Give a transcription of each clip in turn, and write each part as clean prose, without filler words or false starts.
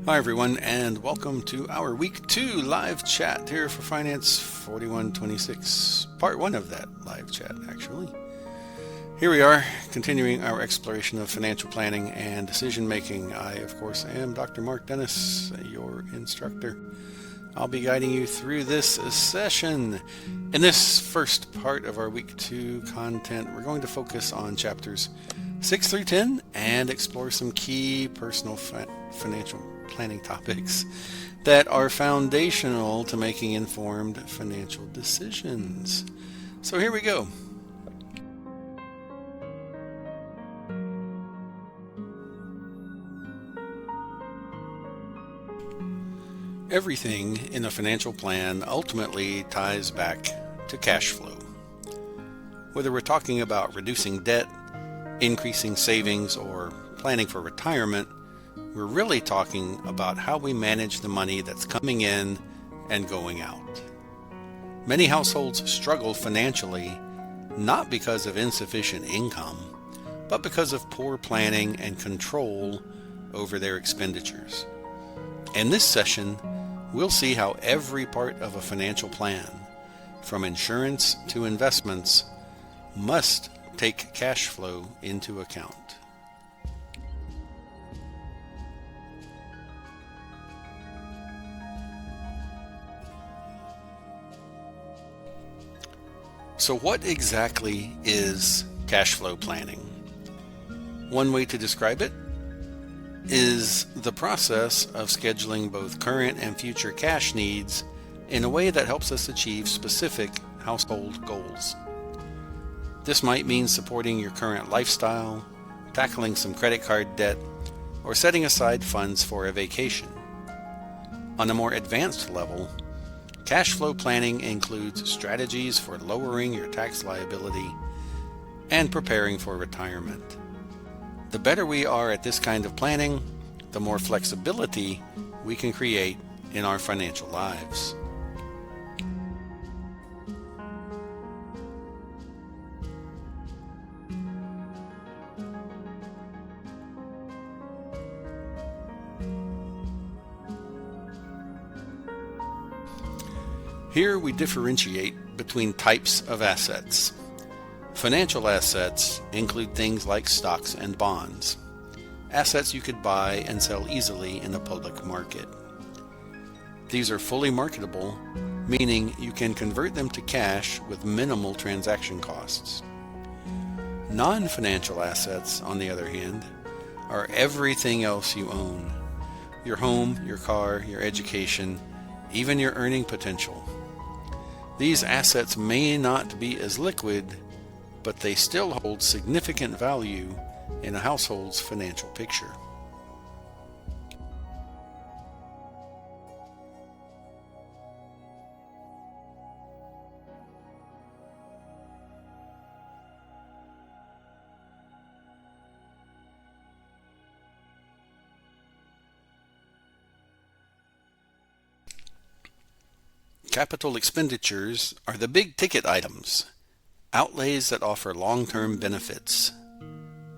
Hi everyone, and welcome to our Week 2 live chat here for FIN4126, part 1 of that live chat actually. Here we are, continuing our exploration of financial planning and decision making. I, of course, am Dr. Mark Dennis, your instructor. I'll be guiding you through this session. In this first part of our Week 2 content, we're going to focus on chapters 6 through 10 and explore some key personal financial planning topics that are foundational to making informed financial decisions. So here we go. Everything in a financial plan ultimately ties back to cash flow. Whether we're talking about reducing debt, increasing savings, or planning for retirement, we're really talking about how we manage the money that's coming in and going out. Many households struggle financially not because of insufficient income, but because of poor planning and control over their expenditures. In this session, we'll see how every part of a financial plan, from insurance to investments, must take cash flow into account. So what exactly is cash flow planning? One way to describe it is the process of scheduling both current and future cash needs in a way that helps us achieve specific household goals. This might mean supporting your current lifestyle, tackling some credit card debt, or setting aside funds for a vacation. On a more advanced level, cash flow planning includes strategies for lowering your tax liability and preparing for retirement. The better we are at this kind of planning, the more flexibility we can create in our financial lives. Here we differentiate between types of assets. Financial assets include things like stocks and bonds, assets you could buy and sell easily in the public market. These are fully marketable, meaning you can convert them to cash with minimal transaction costs. Non-financial assets, on the other hand, are everything else you own: your home, your car, your education, even your earning potential. These assets may not be as liquid, but they still hold significant value in a household's financial picture. Capital expenditures are the big ticket items, outlays that offer long-term benefits.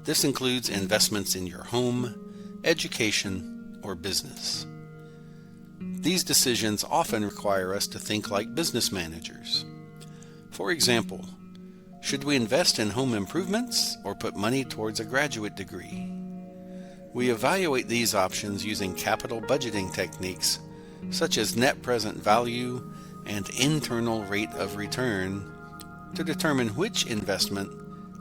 This includes investments in your home, education, or business. These decisions often require us to think like business managers. For example, should we invest in home improvements or put money towards a graduate degree? We evaluate these options using capital budgeting techniques such as net present value and internal rate of return to determine which investment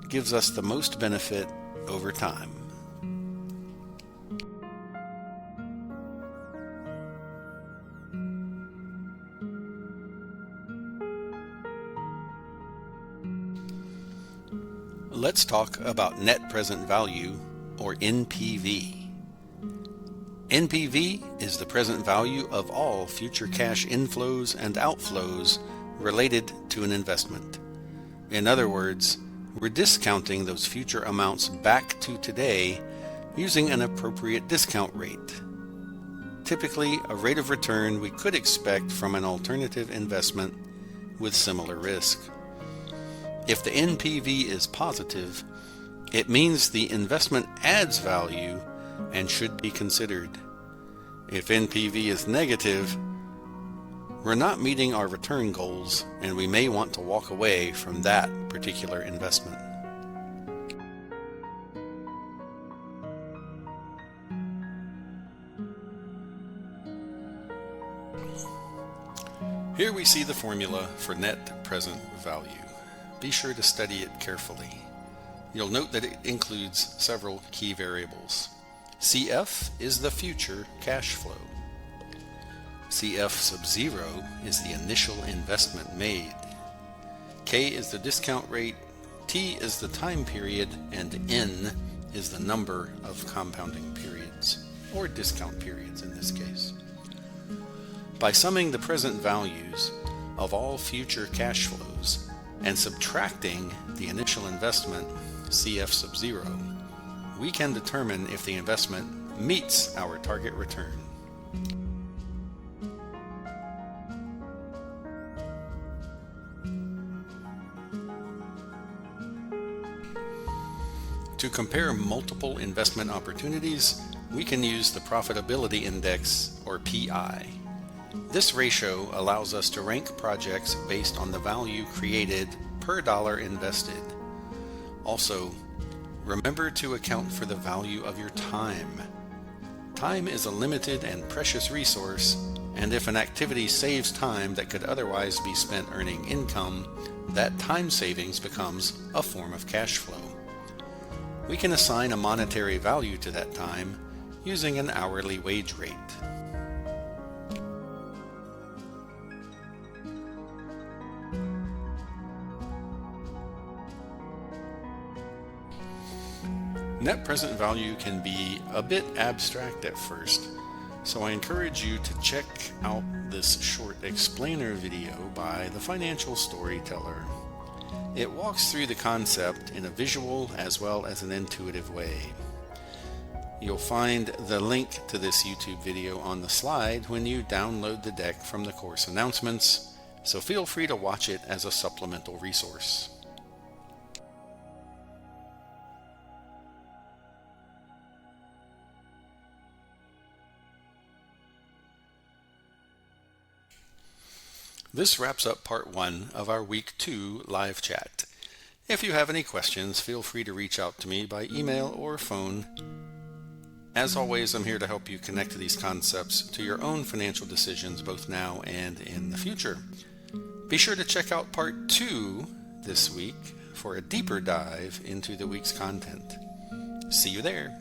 gives us the most benefit over time. Let's talk about net present value, or NPV. NPV is the present value of all future cash inflows and outflows related to an investment. In other words, we're discounting those future amounts back to today using an appropriate discount rate. Typically, a rate of return we could expect from an alternative investment with similar risk. If the NPV is positive, it means the investment adds value and should be considered. If NPV is negative, we're not meeting our return goals, and we may want to walk away from that particular investment. Here we see the formula for net present value. Be sure to study it carefully. You'll note that it includes several key variables. CF is the future cash flow. CF sub 0 is the initial investment made. K is the discount rate, T is the time period, and N is the number of compounding periods, or discount periods in this case. By summing the present values of all future cash flows and subtracting the initial investment, CF sub 0, we can determine if the investment meets our target return. To compare multiple investment opportunities, we can use the Profitability Index, or PI. This ratio allows us to rank projects based on the value created per dollar invested. Also, remember to account for the value of your time. Time is a limited and precious resource, and if an activity saves time that could otherwise be spent earning income, that time savings becomes a form of cash flow. We can assign a monetary value to that time using an hourly wage rate. Net present value can be a bit abstract at first, so I encourage you to check out this short explainer video by the Financial Storyteller. It walks through the concept in a visual as well as an intuitive way. You'll find the link to this YouTube video on the slide when you download the deck from the course announcements, so feel free to watch it as a supplemental resource. This wraps up part 1 of our week 2 live chat. If you have any questions, feel free to reach out to me by email or phone. As always, I'm here to help you connect these concepts to your own financial decisions both now and in the future. Be sure to check out part 2 this week for a deeper dive into the week's content. See you there.